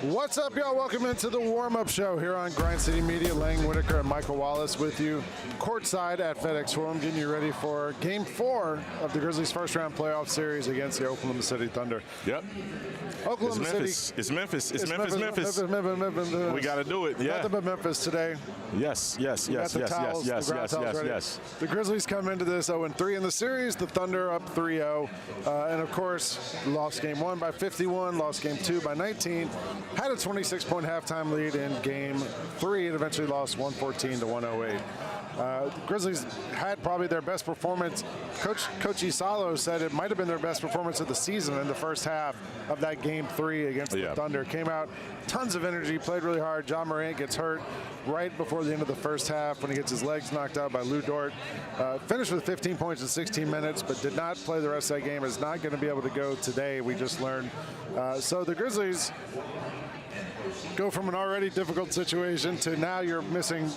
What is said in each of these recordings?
What's up, y'all? Welcome into the warm-up show here on Grind City Media. Lang, Whitaker, and Michael Wallace with you courtside at FedEx Forum, getting you ready for Game 4 of the Grizzlies' first-round playoff series against the Oklahoma City Thunder. Yep. Oklahoma City. It's Memphis. It's Memphis. We got to do it. Yeah. Nothing but Memphis today. Yes. The Grizzlies come into this 0-3 in the series. The Thunder up 3-0. And, of course, lost Game 1 by 51, lost Game 2 by 19. Had a 26-point halftime lead in Game 3 and eventually lost 114 to 108. Grizzlies had probably their best performance. Coach Isalo said it might have been their best performance of the season in the first half of that Game 3 against the Thunder. Came out, tons of energy, played really hard. John Morant gets hurt right before the end of the first half when he gets his legs knocked out by Lou Dort. Finished with 15 points in 16 minutes, but did not play the rest of that game. Is not going to be able to go today, we just learned. So the Grizzlies go from an already difficult situation to now you're missing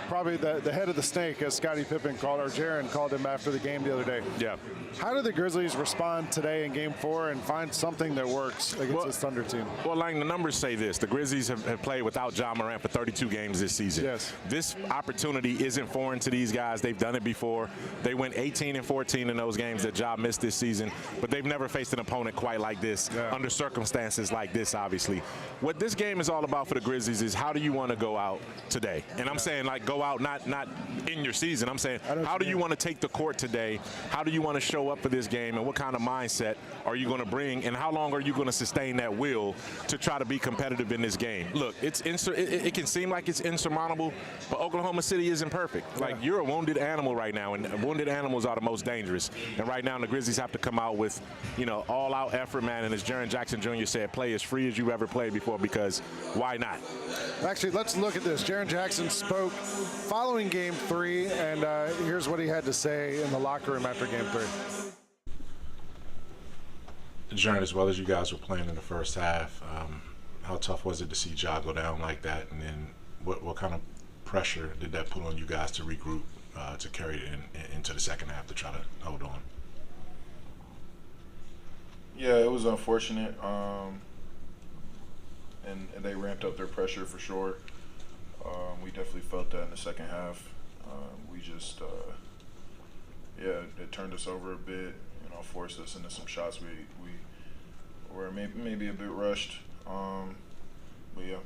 probably the head of the snake, as Scottie Pippen called, or Jaren called him after the game the other day. Yeah. How do the Grizzlies respond today in Game 4 and find something that works against this Thunder team? Well, Lang, the numbers say this. The Grizzlies have played without John Morant for 32 games this season. Yes. This opportunity isn't foreign to these guys. They've done it before. They went 18-14 in those games that Ja missed this season, but they've never faced an opponent quite like this under circumstances like this, obviously. What this game is all about for the Grizzlies is how do you want to go out today? And I'm saying, like, go out not in your season. I'm saying, how do you want to take the court today? How do you want to show up for this game, and what kind of mindset are you going to bring, and how long are you going to sustain that will to try to be competitive in this game? Look, it can seem like it's insurmountable, but Oklahoma City isn't perfect. Like, you're a wounded animal right now, and wounded animals are the most dangerous. And right now, the Grizzlies have to come out with, all-out effort, man. And as Jaren Jackson Jr. said, play as free as you've ever played before, because why not? Actually, let's look at this. Jaren Jackson spoke following Game 3, and here's what he had to say in the locker room after Game 3. Jaren, as well as you guys were playing in the first half, how tough was it to see Ja go down like that? And then what kind of pressure did that put on you guys to regroup, to carry it into the second half to try to hold on? Yeah, it was unfortunate. And they ramped up their pressure for sure. We definitely felt that in the second half. We just, it turned us over a bit. Forced us into some shots we were maybe a bit rushed, but yeah.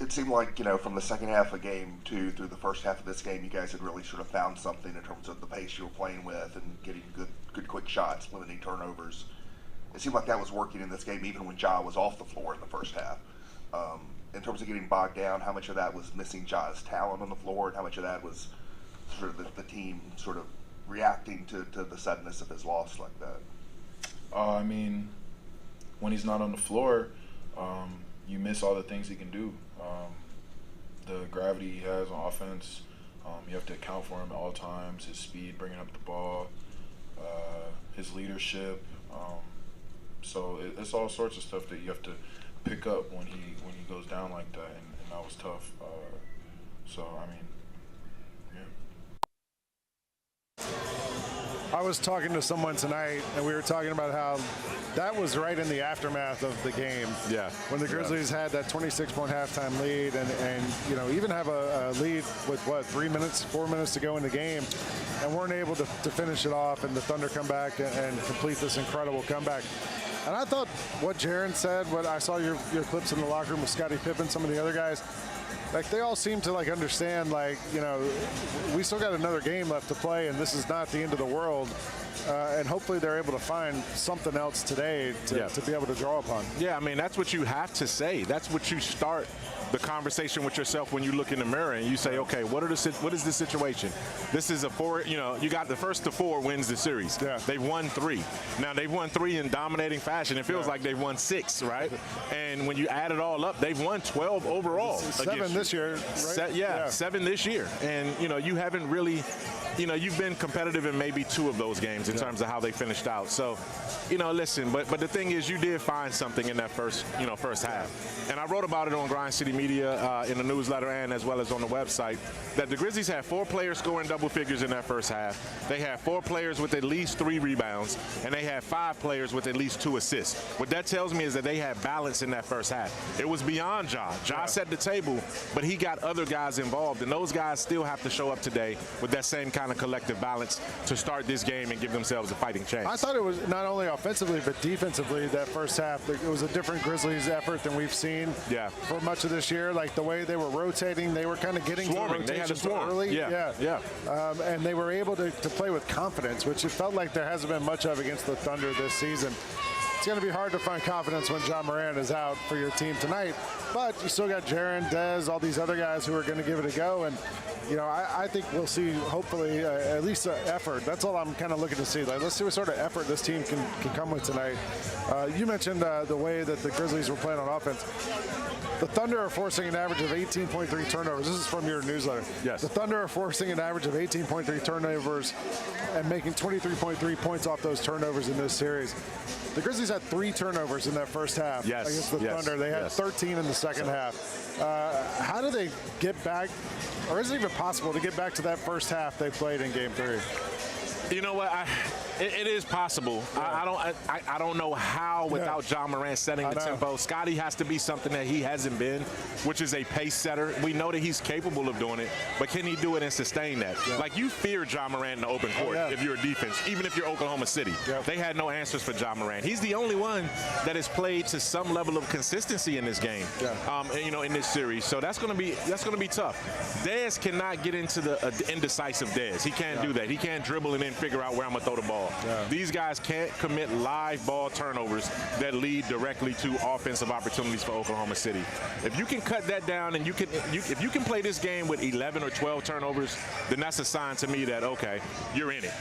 It seemed like, from the second half of Game 2 through the first half of this game, you guys had really sort of found something in terms of the pace you were playing with and getting good quick shots, limiting turnovers. It seemed like that was working in this game even when Ja was off the floor in the first half. In terms of getting bogged down, how much of that was missing Ja's talent on the floor, and how much of that was sort of the team sort of reacting to the suddenness of his loss like that? I mean, when he's not on the floor, you miss all the things he can do. The gravity he has on offense, you have to account for him at all times. His speed, bringing up the ball, his leadership. So it's all sorts of stuff that you have to pick up when he goes down like that, and that was tough. So I mean. I was talking to someone tonight, and we were talking about how that was right in the aftermath of the game. Yeah. When the Grizzlies had that 26-point halftime lead and even have a lead with, 4 minutes to go in the game, and weren't able to finish it off, and the Thunder come back and complete this incredible comeback. And I thought what Jaren said, what I saw your clips in the locker room with Scottie Pippen, some of the other guys, like, they all seem to understand, we still got another game left to play, and this is not the end of the world. And hopefully they're able to find something else today to be able to draw upon. Yeah, I mean, that's what you have to say. That's what you start the conversation with yourself when you look in the mirror and you say, okay, what is the situation? This is you got the first to 4 wins the series. Yeah. They've won 3. Now, they've won 3 in dominating fashion. It feels like they've won 6, right? And when you add it all up, they've won 12 overall. 7 this year, right? 7 this year. And, you haven't really, you've been competitive in maybe 2 of those games in terms of how they finished out. So, listen, but the thing is, you did find something in that first half. And I wrote about it on Grind City Media in the newsletter and as well as on the website, that the Grizzlies had 4 players scoring double figures in that first half. They had 4 players with at least 3 rebounds, and they had 5 players with at least 2 assists. assists. What that tells me is that they had balance in that first half. It was beyond Ja. Ja set the table, but he got other guys involved, and those guys still have to show up today with that same kind of collective balance to start this game and give themselves a fighting chance. I thought it was not only offensively but defensively that first half. It was a different Grizzlies effort than we've seen for much of this year. Like the way they were rotating, they were kind of getting swarming. to They had to swarm early. Yeah. And they were able to play with confidence, which it felt like there hasn't been much of against the Thunder this season. It's going to be hard to find confidence when Ja Morant is out for your team tonight, but you still got Jaren, Dez, all these other guys who are going to give it a go, and I think we'll see hopefully at least an effort. That's all I'm kind of looking to see. Like, let's see what sort of effort this team can come with tonight. You mentioned the way that the Grizzlies were playing on offense. The Thunder are forcing an average of 18.3 turnovers. This is from your newsletter. Yes. The Thunder are forcing an average of 18.3 turnovers and making 23.3 points off those turnovers in this series. The Grizzlies had 3 turnovers in that first half against the Thunder. They had 13 in the second half. How do they get back, or is it even possible to get back to that first half they played in Game 3? You know what? It is possible. Yeah. I don't know how without Ja Morant setting the tempo. Scotty has to be something that he hasn't been, which is a pace setter. We know that he's capable of doing it, but can he do it and sustain that? Yeah. Like, you fear Ja Morant in the open court if you're a defense, even if you're Oklahoma City. Yeah. They had no answers for Ja Morant. He's the only one that has played to some level of consistency in this game. Yeah. In this series. So that's going to be tough. Dez cannot get into the indecisive Dez. He can't do that. He can't dribble and then figure out where I'm going to throw the ball. Yeah. These guys can't commit live ball turnovers that lead directly to offensive opportunities for Oklahoma City. If you can cut that down and if you can play this game with 11 or 12 turnovers, then that's a sign to me that, okay, you're in it.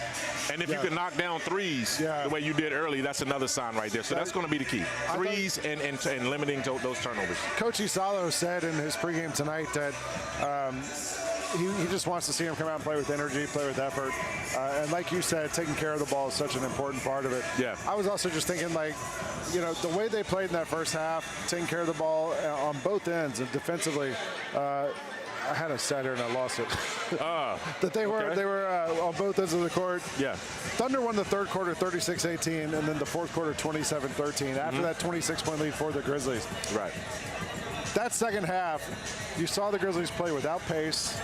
And if you can knock down threes the way you did early, that's another sign right there. So that's going to be the key. Threes and limiting those turnovers. Coach Isalo said in his pregame tonight that he just wants to see him come out and play with energy, play with effort. And like you said, taking care of the ball is such an important part of it. Yeah. I was also just thinking, like, the way they played in that first half, taking care of the ball on both ends and defensively, I had a stat here and I lost it. That they were on both ends of the court. Yeah. Thunder won the third quarter 36-18 and then the fourth quarter 27-13 after that 26-point lead for the Grizzlies. Right. That second half, you saw the Grizzlies play without pace,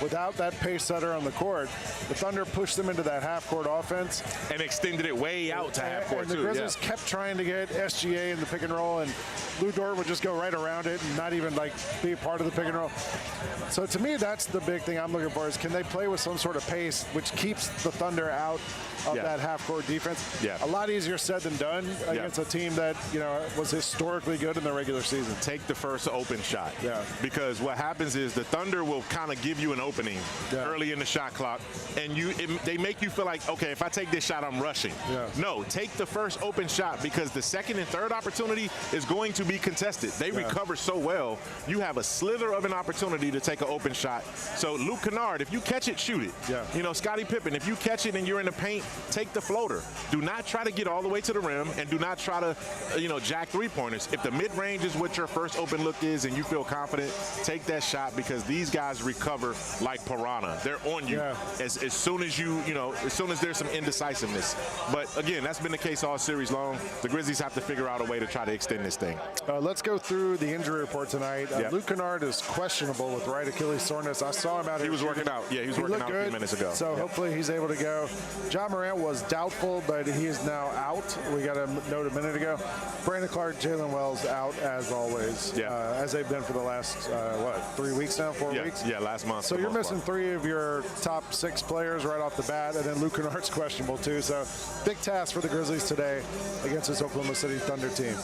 without that pace setter on the court. The Thunder pushed them into that half-court offense. And extended it way out to half-court, too. And the Grizzlies kept trying to get SGA in the pick and roll, and Lou Dort would just go right around it and not even, be a part of the pick and roll. So, to me, that's the big thing I'm looking for is can they play with some sort of pace which keeps the Thunder out of that half-court defense. Yeah. A lot easier said than done against a team that, was historically good in the regular season. Take the first open shot. Yeah. Because what happens is the Thunder will kind of give you an opening early in the shot clock, and they make you feel like, okay, if I take this shot, I'm rushing. Yeah. No, take the first open shot because the second and third opportunity is going to be contested. They recover so well. You have a slither of an opportunity to take an open shot. So Luke Kennard, if you catch it, shoot it. Yeah. Scottie Pippen, if you catch it and you're in the paint, take the floater. Do not try to get all the way to the rim, and do not try to, jack three-pointers. If the mid-range is what your first open look is and you feel confident, take that shot because these guys recover like piranha. They're on you as soon as as soon as there's some indecisiveness. But again, that's been the case all series long. The Grizzlies have to figure out a way to try to extend this thing. Let's go through the injury report tonight. Luke Kennard is questionable with right Achilles soreness. I saw him out here. He was working out. Yeah, he was working out a few minutes ago. So hopefully he's able to go. Ja Morant was doubtful, but he is now out. We got a note a minute ago. Brandon Clark, Jalen Wells out as always, as they've been for the last, 3 weeks now, 4 weeks? Yeah, last month. So you're missing 3 of your top 6 players right off the bat, and then Luke Kennard's questionable too. So big task for the Grizzlies today against this Oklahoma City Thunder team.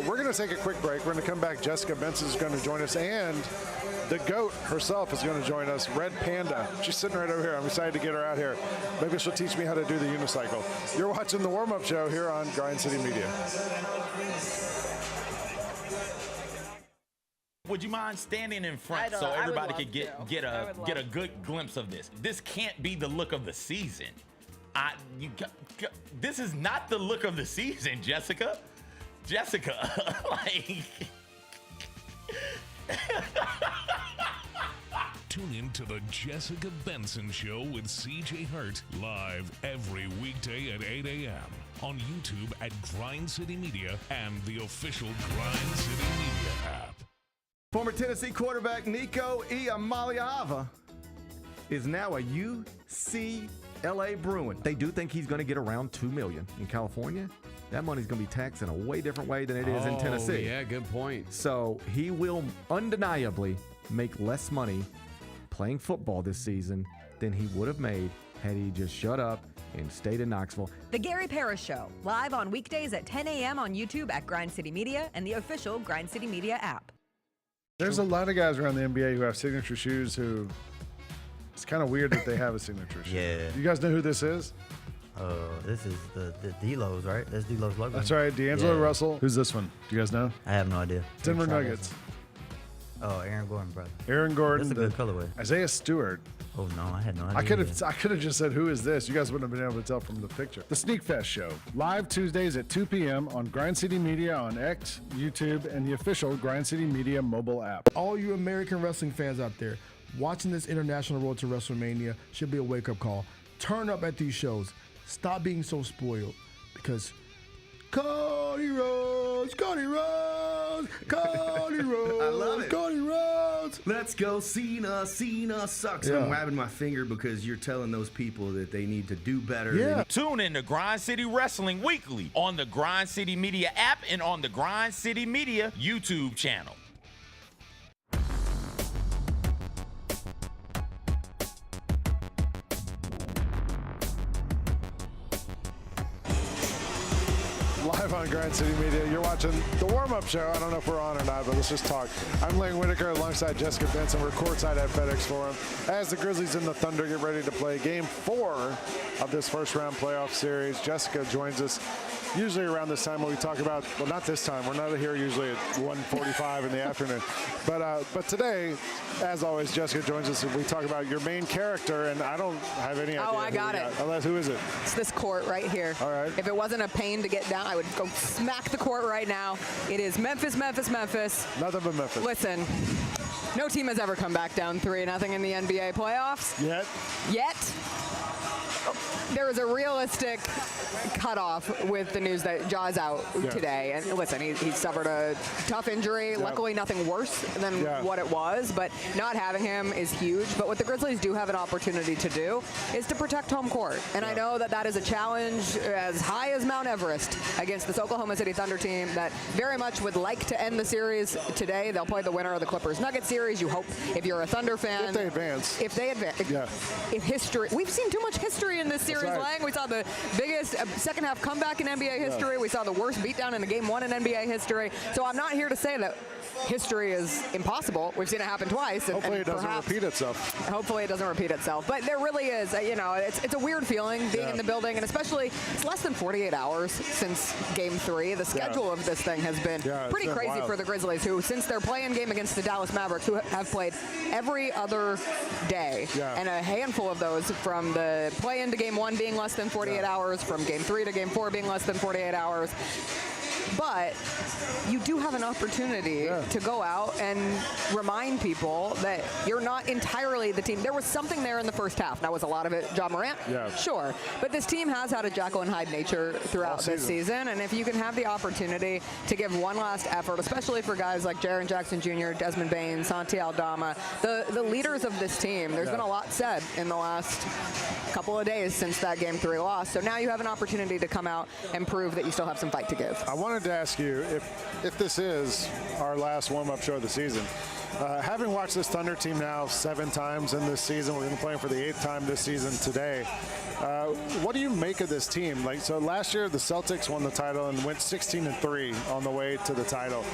We're going to take a quick break. We're going to come back. Jessica Benson is going to join us, and the GOAT herself is going to join us, Red Panda. She's sitting right over here. I'm excited to get her out here. Maybe she'll teach me how to do the unicycle. You're watching the warm-up show here on Grind City Media. Would you mind standing in front so everybody could get a good glimpse of this? This can't be the look of the season. This is not the look of the season, Jessica. Tune in listening to the Jessica Benson Show with CJ Hurt, live every weekday at 8 a.m. on YouTube at Grind City Media and the official Grind City Media app. Former Tennessee quarterback Nico Iamaleava is now a UCLA Bruin. They do think he's going to get around $2 million in California. That money's going to be taxed in a way different way than it is in Tennessee. Yeah, good point. So he will undeniably make less money playing football this season than he would have made had he just shut up and stayed in Knoxville. The Gary Parrish Show, live on weekdays at 10 a.m. on YouTube at Grind City Media and the official Grind City Media app. There's a lot of guys around the NBA who have signature shoes who it's kind of weird that they have a signature shoe. Yeah. You guys know who this is? This is the D-Lo's, right? That's D-Lo's logo. That's right, D'Angelo Russell. Who's this one? Do you guys know? I have no idea. Denver Nuggets. Oh, Aaron Gordon, brother. Aaron Gordon. That's a good colorway. Isaiah Stewart. Oh, no, I had no idea. I could have just said, who is this? You guys wouldn't have been able to tell from the picture. The Sneak Fest Show, live Tuesdays at 2 p.m. on Grind City Media on X, YouTube, and the official Grind City Media mobile app. All you American wrestling fans out there, watching this international road to WrestleMania should be a wake-up call. Turn up at these shows. Stop being so spoiled, because Cody Rhodes, Cody Rhodes, Cody Rhodes, I love it. Cody Rhodes. Let's go, Cena. Cena sucks. Yeah. I'm grabbing my finger because you're telling those people that they need to do better. Yeah. Tune in to Grind City Wrestling weekly on the Grind City Media app and on the Grind City Media YouTube channel. Live on Grind City Media, you're watching the warm-up show. I don't know if we're on or not, but let's just talk. I'm Lane Whitaker alongside Jessica Benson. We're courtside at FedEx Forum as the Grizzlies and the Thunder get ready to play Game 4 of this first-round playoff series. Jessica joins us usually around this time when we talk about, well, not this time. We're not here usually at 1:45 in the afternoon. But today, as always, Jessica joins us and we talk about your main character, and I don't have any idea. Oh, I got it. Unless, who is it? It's this court right here. All right. If it wasn't a pain to get down, I would go smack the court right now. It is Memphis, Memphis, Memphis. Nothing but Memphis. Listen, no team has ever come back down 3-0 in the NBA playoffs. Yet. There was a realistic cutoff with the news that Jaw's out today. And listen, he suffered a tough injury. Luckily, nothing worse than what it was. But not having him is huge. But what the Grizzlies do have an opportunity to do is to protect home court. And I know that that is a challenge as high as Mount Everest against this Oklahoma City Thunder team that very much would like to end the series today. They'll play the winner of the Clippers-Nuggets series. You hope, if you're a Thunder fan. If they advance. If history. We've seen too much history in this series. Lang. We saw the biggest second-half comeback in NBA history. We saw the worst beatdown in a Game 1 in NBA history. So I'm not here to say that history is impossible. We've seen it happen twice. Hopefully it doesn't repeat itself. Hopefully it doesn't repeat itself. But there really is, it's a weird feeling being in the building, and especially it's less than 48 hours since Game 3. The schedule of this thing has been pretty crazy for the Grizzlies, who, since their play-in game against the Dallas Mavericks, who have played every other day, and a handful of those from the play-in to Game 1 being less than 48 hours, from Game 3 to Game 4 being less than 48 hours. But you do have an opportunity to go out and remind people that you're not entirely the team. There was something there in the first half. Now, was a lot of it Ja Morant? Sure. But this team has had a Jekyll and Hyde nature throughout this season. And if you can have the opportunity to give one last effort, especially for guys like Jaren Jackson Jr., Desmond Bane, Santi Aldama, the leaders of this team, there's been a lot said in the last couple of days since that Game 3 loss. So now you have an opportunity to come out and prove that you still have some fight to give. I wanted to ask you if this is our last warm-up show of the season. Having watched this Thunder team now 7 times in this season, we're going to be playing for the 8th time this season today. What do you make of this team? So last year the Celtics won the title and went 16-3 on the way to the title.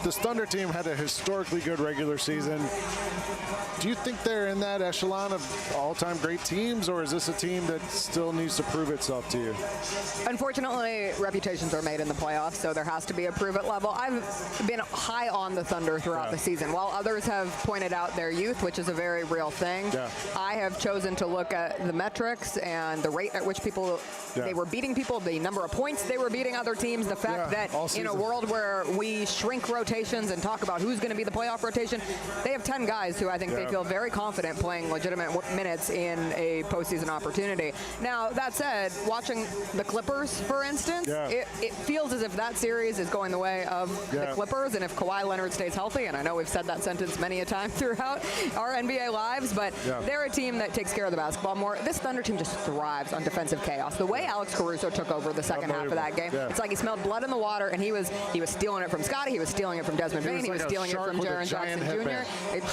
This Thunder team had a historically good regular season. Do you think they're in that echelon of all-time great teams, or is this a team that still needs to prove itself to you? Unfortunately, reputations are made in the playoffs, so there has to be a prove-it level. I've been high on the Thunder throughout the season. While others have pointed out their youth, which is a very real thing, I have chosen to look at the metrics and the rate at which they were beating people, the number of points they were beating other teams, the fact that in a world where we shrink rotation rotations and talk about who's going to be the playoff rotation, they have 10 guys who I think they feel very confident playing legitimate minutes in a postseason opportunity. Now, that said, watching the Clippers, for instance, it feels as if that series is going the way of the Clippers, and if Kawhi Leonard stays healthy, and I know we've said that sentence many a time throughout our NBA lives, but they're a team that takes care of the basketball more. This Thunder team just thrives on defensive chaos. The way Alex Caruso took over the second half of that game, it's like he smelled blood in the water, and he was stealing it from Scottie, he was stealing it from Desmond Bain, he was stealing it from Jaren Jackson Jr.,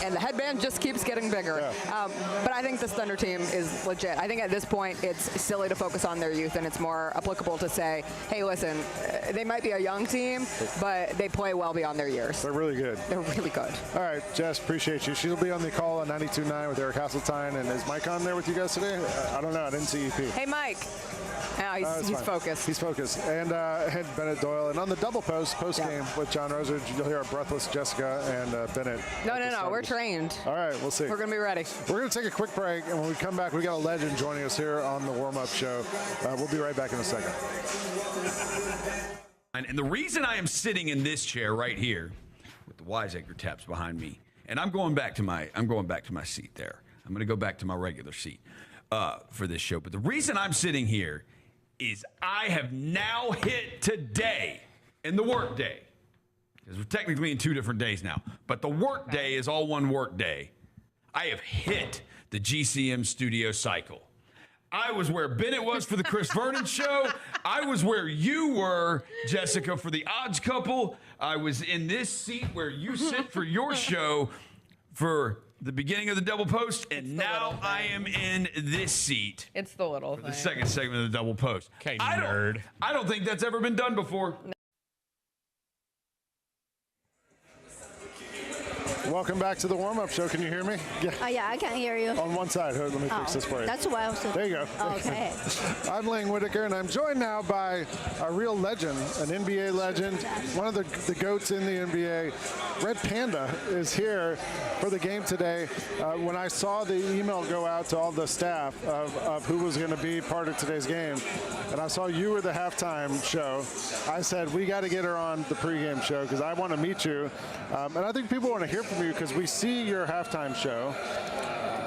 and the headband just keeps getting bigger. But I think this Thunder team is legit. I think at this point it's silly to focus on their youth, and it's more applicable to say, hey, listen, they might be a young team, but they play well beyond their years. They're really good. They're really good. All right, Jess, appreciate you. She'll be on the call on 92.9 with Eric Hasseltine. And is Mike on there with you guys today? I don't know. I didn't see EP. Hey, Mike. He's focused. He's focused. And Bennett Doyle. And on the double post game with John Roser, you'll hear a breathless Jessica and Bennett. No. We're trained. All right, we'll see. We're going to be ready. We're going to take a quick break. And when we come back, we got a legend joining us here on the warm-up show. We'll be right back in a second. And the reason I am sitting in this chair right here with the Whitaker taps behind me, and I'm going back to my seat there. I'm going to go back to my regular seat for this show. But the reason I'm sitting here is I have now hit today in the work day, because we're technically in 2 different days now, but the work day is all one work day. I have hit the GCM studio cycle. I was where Bennett was for the Chris Vernon show. I was where you were, Jessica, for the Odds Couple. I was in this seat where you sit for your show for the beginning of the double post, and now I am in this seat. It's the little thing. The second segment of the double post. Okay, nerd. I don't think that's ever been done before. Welcome back to the warm-up show. Can you hear me? Yeah, I can hear you. On one side. Let me fix this for you. That's why I was. There you go. Okay. I'm Lane Whitaker, and I'm joined now by a real legend, an NBA legend, one of the GOATs in the NBA. Red Panda is here for the game today. When I saw the email go out to all the staff of who was going to be part of today's game, and I saw you were the halftime show, I said, we got to get her on the pregame show because I want to meet you. And I think people want to hear from you because we see your halftime show.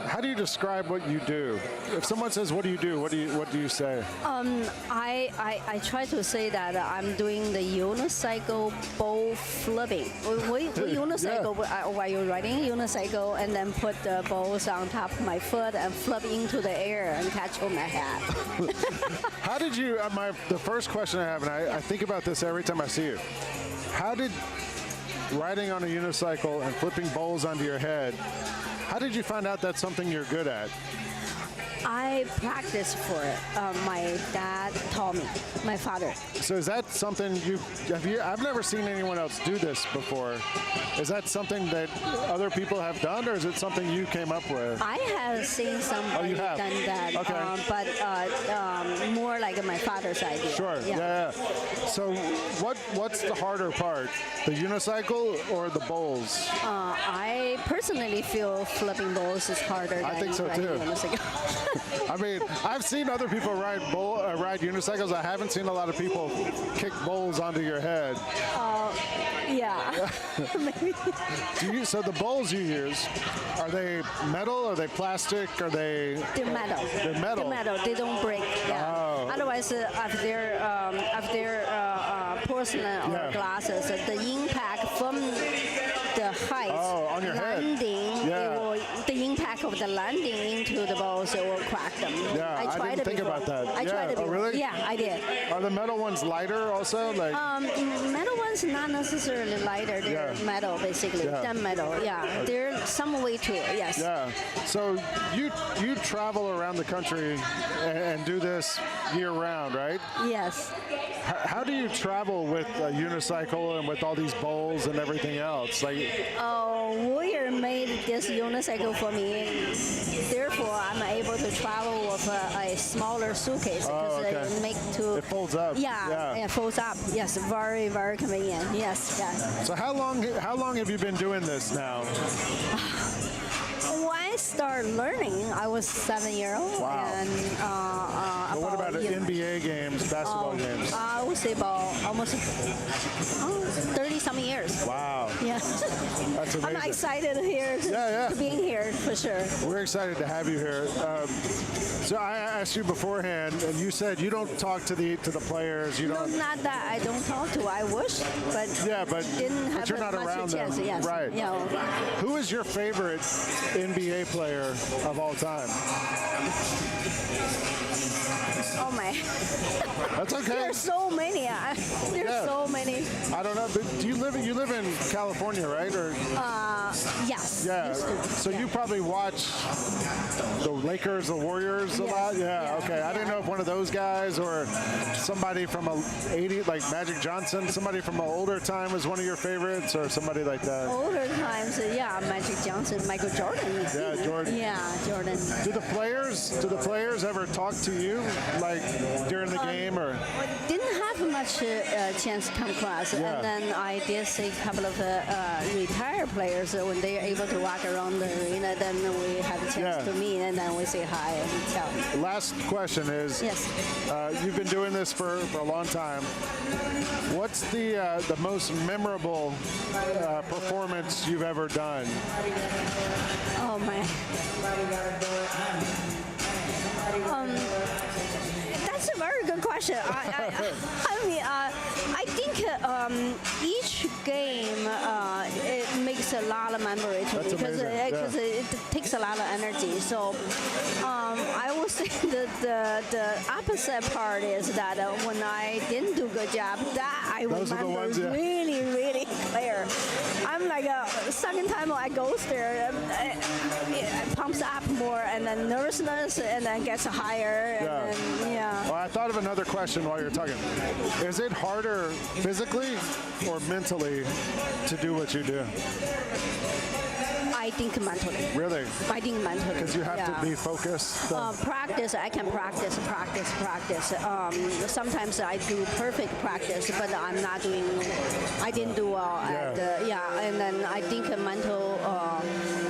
How do you describe what you do? If someone says, what do you do? What do you say? I try to say that I'm doing the unicycle ball flipping. We unicycle while you're riding unicycle, and then put the balls on top of my foot and flip into the air and catch on my head. How did you? The first question I have, and I think about this every time I see you. How did riding on a unicycle and flipping bowls onto your head, how did you find out that's something you're good at? I practiced for it. My dad taught me, my father. So is that something I've never seen anyone else do this before. Is that something that other people have done, or is it something you came up with? I have seen somebody done that, okay. But more like my father's idea. Sure, yeah. So what's the harder part, the unicycle or the bowls? I personally feel flipping bowls is harder than riding unicycle. I mean, I've seen other people ride unicycles. I haven't seen a lot of people kick bowls onto your head. Yeah. Maybe. So the bowls you use, are they metal? Are they plastic? Are they? They're metal. They're metal. They're metal. They don't break. Yeah. Oh. Otherwise, if they're porcelain or glasses, the impact from the height on your landing, head. the impact of the landing into the balls, it will crack them. Yeah, I tried didn't think about that. I tried it before. Oh, really? Yeah, I did. Are the metal ones lighter also? Metal ones not necessarily lighter. They're metal, basically. Than metal. Yeah, there's some way to it. Yes. Yeah. So you travel around the country and do this year round, right? Yes. How do you travel with a unicycle and with all these bowls and everything else? Warrior made this unicycle for me. Therefore, I'm able to travel with a smaller suitcase because it folds up. Yeah, it folds up. Yes, very, very convenient. Yes, yes. So how long have you been doing this now? Once started learning, I was 7-year-old. Wow. And But what about NBA games, basketball games? I would say about almost 30-something years. Wow. Yeah. That's amazing. I'm excited here to being here, for sure. We're excited to have you here. So I asked you beforehand, and you said you don't talk to the players. You don't. No, not that I don't talk to. I wish, but didn't have you're not as much around chance. them, Yes. right? Yeah. Who is your favorite NBA player of all time? Oh my. That's okay. There's so many. There's so many. I don't know, but do you live in California, right? Or yes. yeah. So you probably watch the Lakers, the Warriors a lot. Yeah. Okay. I didn't know if one of those guys or somebody from a 80 like Magic Johnson, somebody from an older time was one of your favorites, or somebody like that. Older times, Magic Johnson, Michael Jordan. Yeah, Jordan. Yeah, Jordan. Do the players ever talk to you like during the game or? Didn't have much chance to come across, and then I did see a couple of retired players when they are able to walk around the arena. Then we have a chance to meet, and then we say hi and tell. Last question is: yes, you've been doing this for a long time. What's the most memorable performance you've ever done? Oh my. That's a very good question. I think each game it makes a lot of memory to me because it takes a lot of energy. So I would say the opposite part is that when I didn't do a good job, that I remember really clear. I'm like second time I go there, it pumps up more, and then nervousness, and then gets higher. And then, Well, I thought of another question while you're talking. Is it harder physically or mentally to do what you do? I think mentally. Really? I think mentally. Because you have to be focused. Practice, I can practice. Sometimes I do perfect practice, but I'm not doing. I didn't do well at and then I think mental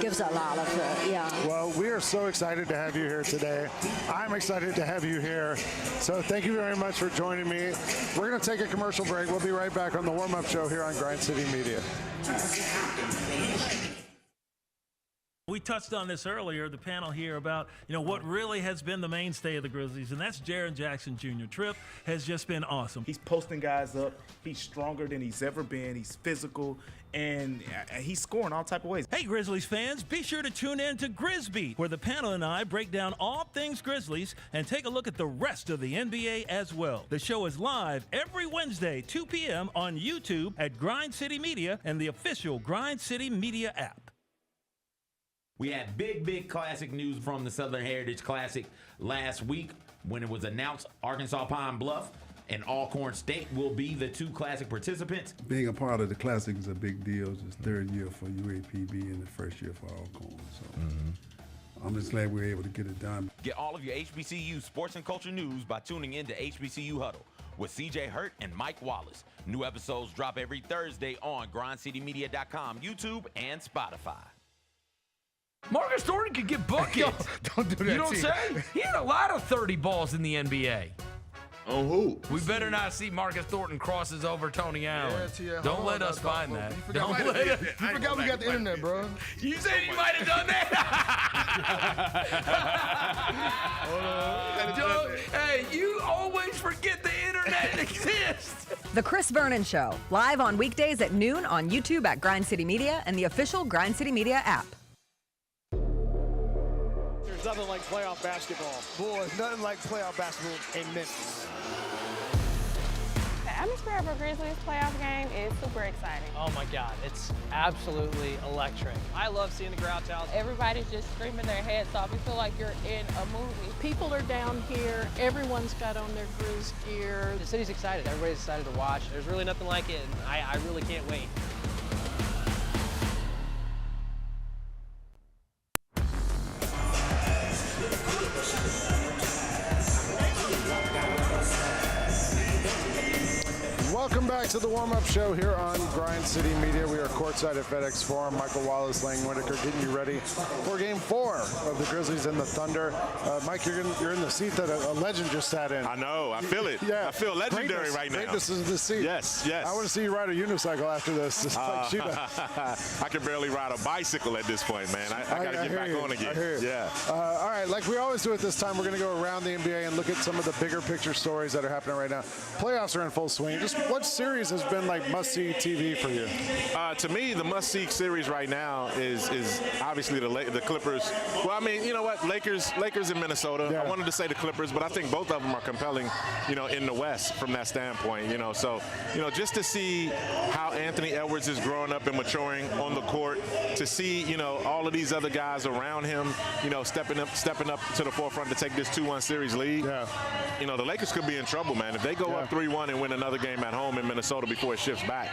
gives a lot of Well, we are so excited to have you here today. I'm excited to have you here. So thank you very much for joining me. We're going to take a commercial break. We'll be right back on the warm-up show here on Grind City Media. We touched on this earlier, the panel here, about what really has been the mainstay of the Grizzlies, and that's Jaren Jackson Jr. Trip has just been awesome. He's posting guys up. He's stronger than he's ever been. He's physical, and he's scoring all type of ways. Hey, Grizzlies fans, be sure to tune in to Grizzbeat, where the panel and I break down all things Grizzlies and take a look at the rest of the NBA as well. The show is live every Wednesday, 2 p.m. on YouTube at Grind City Media and the official Grind City Media app. We had big classic news from the Southern Heritage Classic last week when it was announced Arkansas Pine Bluff and Alcorn State will be the two classic participants. Being a part of the classic is a big deal. It's the third year for UAPB and the first year for Alcorn. So I'm just glad we were able to get it done. Get all of your HBCU sports and culture news by tuning in to HBCU Huddle with CJ Hurt and Mike Wallace. New episodes drop every Thursday on grindcitymedia.com, YouTube, and Spotify. Marcus Thornton could get buckets. Don't do that. You don't say? He had a lot of 30 balls in the NBA. On who? We better not see Marcus Thornton crosses over Tony Allen. Yeah, don't let us find that. Don't let us. You forgot we got the internet, bro. You said you might have done that. Hey, you always forget the internet exists. The Chris Vernon Show, live on weekdays at noon on YouTube at Grind City Media and the official Grind City Media app. There's nothing like playoff basketball. Boy, nothing like playoff basketball in Memphis. The atmosphere of a Grizzlies playoff game is super exciting. Oh my God, it's absolutely electric. I love seeing the crowd out. Everybody's just screaming their heads off. You feel like you're in a movie. People are down here. Everyone's got on their Grizz gear. The city's excited. Everybody's excited to watch. There's really nothing like it, and I really can't wait. Welcome back to the warm-up show here on Grind City Media. We are courtside at FedEx Forum. Michael Wallace, Lang Whitaker getting you ready for Game 4 of the Grizzlies and the Thunder. Mike, you're in the seat that a legend just sat in. I know. I feel it. Yeah. I feel legendary right now. Greatness is the seat. Yes, yes. I want to see you ride a unicycle after this. Just like she does. I can barely ride a bicycle at this point, man. I got to get back on again. I hear you. Yeah. All right, like we always do at this time, we're going to go around the NBA and look at some of the bigger picture stories that are happening right now. Playoffs are in full swing. Just what series has been like must-see TV for you? To me, the must-see series right now is obviously the Clippers. Well, I mean, you know what? Lakers in Minnesota. Yeah. I wanted to say the Clippers, but I think both of them are compelling, in the West from that standpoint, So, just to see how Anthony Edwards is growing up and maturing on the court, to see, all of these other guys around him, stepping up to the forefront to take this 2-1 series lead. Yeah. The Lakers could be in trouble, man. If they go up 3-1 and win another game at home in Minnesota before it shifts back,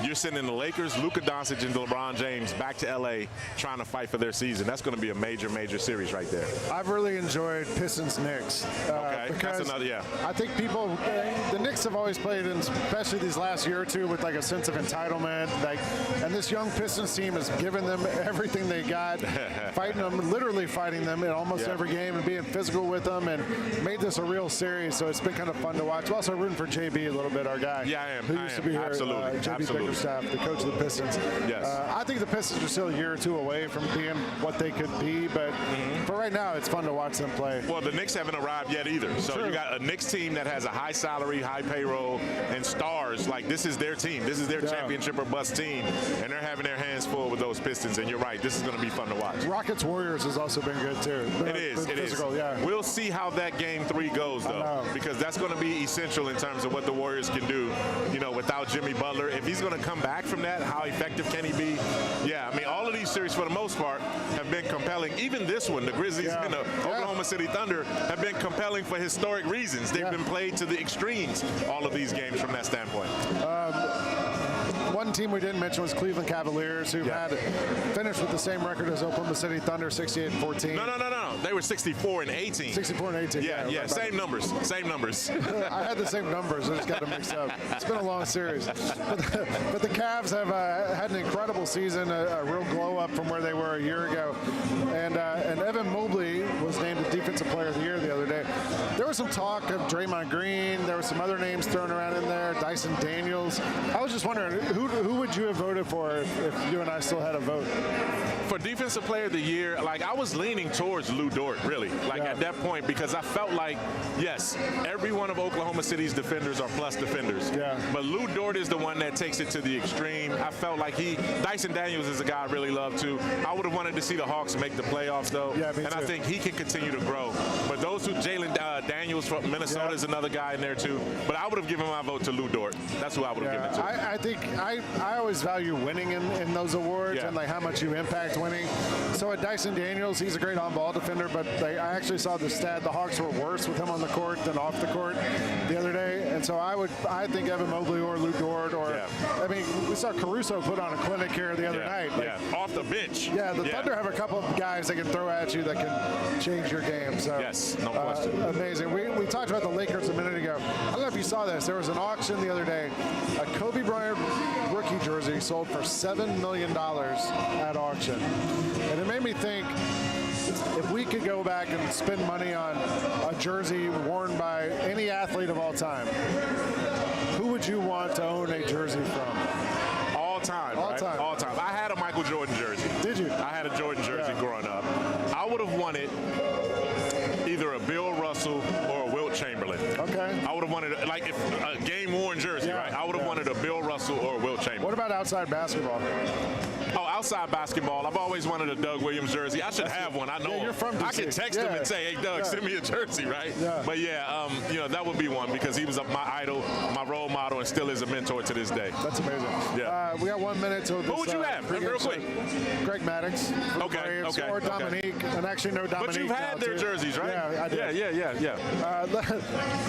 you're sending the Lakers, Luka Doncic, and LeBron James back to L.A. trying to fight for their season. That's going to be a major, major series right there. I've really enjoyed Pistons-Knicks. Okay, because that's another, I think the Knicks have always played, especially these last year or two, with like a sense of entitlement. And this young Pistons team has given them everything they got, literally fighting them in almost every game and being physical with them, and made this a real series. So it's been kind of fun to watch. We're also rooting for JB a little bit, our guy. Yeah, I am. Who used to be here, Absolutely. JB Bickerstaff, the coach of the Pistons. Yes. I think the Pistons are still a year or two away from being what they could be, but for right now, it's fun to watch them play. Well, the Knicks haven't arrived yet either. So True. You got a Knicks team that has a high salary, high payroll, and stars. Like, this is their team. This is their championship or bust team, and they're having their hands full with those Pistons. And you're right, this is going to be fun to watch. Rockets Warriors has also been good too. It is. Yeah. We'll see how that game 3 goes, though, because that's going to be essential in terms of what the Warriors can do, without Jimmy Butler. If he's going to come back from that, how effective can he be? Yeah, I mean, all of these series, for the most part, have been compelling. Even this one, the Grizzlies and the Oklahoma City Thunder, have been compelling for historic reasons. They've been played to the extremes, all of these games, from that standpoint. One team we didn't mention was Cleveland Cavaliers, who had finished with the same record as Oklahoma City Thunder, 68-14. No. They were 64-18. 64-18. Yeah. Same numbers. I had the same numbers. I just got them mixed up. It's been a long series. But the Cavs have had an incredible season, a real glow up from where they were a year ago. And Evan Mobley was named the Defensive Player of the Year the other day. There was some talk of Draymond Green. There were some other names thrown around in there, Dyson Daniels. I was just wondering, who would you have voted for if you and I still had a vote? For Defensive Player of the Year, I was leaning towards Lou Dort, really, at that point, because I felt like, yes, every one of Oklahoma City's defenders are plus defenders. Yeah. But Lou Dort is the one that takes it to the extreme. I felt like Dyson Daniels is a guy I really love, too. I would have wanted to see the Hawks make the playoffs, though. Yeah, me too. I think he can continue to grow. But those two, Jalen Daniels from Minnesota is another guy in there, too. But I would have given my vote to Lou Dort. That's who I would have given it to. I think I always value winning in those awards and how much you impact winning. So at Dyson Daniels, he's a great on-ball defender, but I actually saw the stat the Hawks were worse with him on the court than off the court the other day. And so I think Evan Mobley or Lou Dort I mean, we saw Caruso put on a clinic here the other night. Off the bench. Yeah, the Thunder have a couple of guys they can throw at you that can change your game. So yes, no question. Amazing. We talked about the Lakers a minute ago. I don't know if you saw this. There was an auction the other day. A Kobe Bryant rookie jersey sold for $7 million at auction. And it made me think, if we could go back and spend money on a jersey worn by any athlete of all time, who would you want to own a jersey from? All time. All time. I had a Michael Jordan jersey. Did you? I had a Jordan jersey growing up. I would have wanted either a Bill Russell or a Wilt Chamberlain. Okay. I would have wanted a game-worn jersey, right? I would have wanted a Bill Russell or a Wilt Chamberlain. What about outside basketball? Oh, outside basketball, I've always wanted a Doug Williams jersey. I should have one. I know. Yeah, you're from DC. I can text him and say, "Hey, Doug, send me a jersey," right? Yeah. But that would be one because he was my idol, my role model, and still is a mentor to this day. That's amazing. Yeah. We got 1 minute till this. Who would you have? Real quick. Greg Maddux. Okay. Or Dominique, and actually no Dominique. But you've had their jerseys, right? Yeah, I did. Yeah.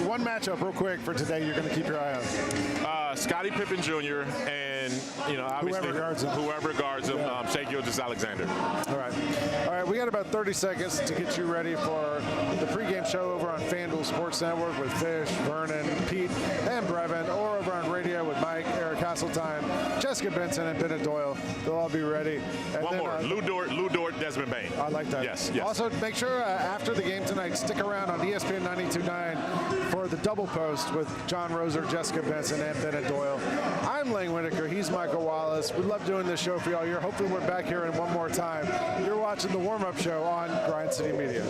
One matchup, real quick, for today. You're going to keep your eye on. Scottie Pippen Jr. and obviously whoever guards him, Shai Gilgeous-Alexander. All right. We got about 30 seconds to get you ready for the pregame show over on FanDuel Sports Network with Fish, Vernon, Pete, and Brevin, or over on radio with Mike Hasseltine, Jessica Benson, and Bennett Doyle. They'll all be ready. And One then, more. Lou Dort, Desmond Bain. I like that. Yes. Also, make sure after the game tonight, stick around on ESPN 92.9 for the double post with John Roser, Jessica Benson, and Bennett Doyle. I'm Lane Whitaker. He's Michael Wallace. We love doing this show for y'all here. Hopefully we're back here in one more time. You're watching the warm-up show on Grind City Media.